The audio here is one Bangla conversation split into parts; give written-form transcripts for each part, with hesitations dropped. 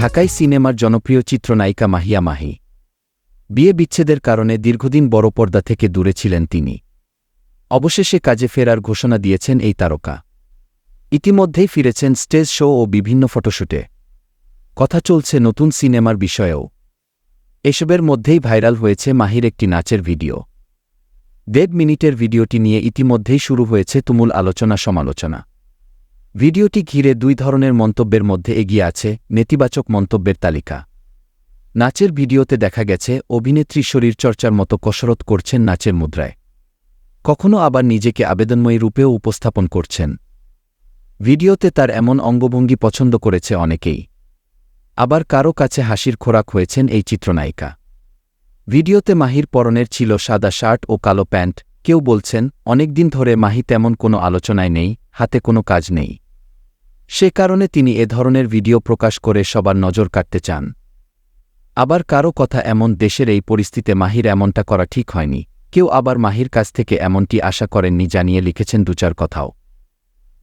ঢাকাই সিনেমার জনপ্রিয় চিত্রনায়িকা মাহিয়া মাহি। বিয়ে বিচ্ছেদের কারণে দীর্ঘদিন বড় পর্দা থেকে দূরে ছিলেন তিনি। অবশেষে কাজে ফেরার ঘোষণা দিয়েছেন এই তারকা। ইতিমধ্যেই ফিরেছেন স্টেজ শো ও বিভিন্ন ফটোশুটে। কথা চলছে নতুন সিনেমার বিষয়েও। এসবের মধ্যেই ভাইরাল হয়েছে মাহির একটি নাচের ভিডিও। 1.5 মিনিটের ভিডিওটি নিয়ে ইতিমধ্যেই শুরু হয়েছে তুমুল আলোচনা-সমালোচনা। ভিডিওটি ঘিরে দুই ধরনের মন্তব্যের মধ্যে এগিয়ে আছে নেতিবাচক মন্তব্যের তালিকা। নাচের ভিডিওতে দেখা গেছে অভিনেত্রী শরীরচর্চার মতো কসরত করছেন নাচের মুদ্রায়। কখনো আবার নিজেকে আবেদনময়ী রূপেও উপস্থাপন করছেন। ভিডিওতে তার এমন অঙ্গভঙ্গি পছন্দ করেছে অনেকেই। আবার কারও কাছে হাসির খোরাক হয়েছেন এই চিত্রনায়িকা। ভিডিওতে মাহির পরনের ছিল সাদা শার্ট ও কালো প্যান্ট। কেউ বলছেন অনেকদিন ধরে মাহি তেমন কোনো আলোচনায় নেই, হাতে কোনো কাজ নেই। সে কারণে তিনি এ ধরনের ভিডিও প্রকাশ করে সবার নজর কাটতে চান। আবার কারও কথা এমন দেশের এই পরিস্থিতিতে মাহির এমনটা করা ঠিক হয়নি। কেউ আবার মাহির কাছ থেকে এমনটি আশা করেননি জানিয়ে লিখেছেন দুচার কথাও।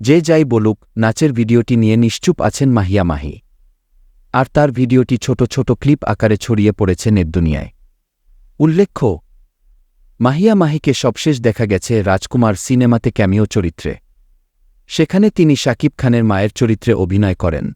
যে যাই বলুক, নাচের ভিডিওটি নিয়ে নিশ্চুপ আছেন মাহিয়া মাহি। আর তার ভিডিওটি ছোট ছোট ক্লিপ আকারে ছড়িয়ে পড়েছে নেটদুনিয়ায়। উল্লেখ্য, মাহিয়া মাহিকে সবশেষ দেখা গেছে রাজকুমার সিনেমাতে ক্যামিও চরিত্রে। সেখানে তিনি শাকিব খানের মায়ের চরিত্রে অভিনয় করেন।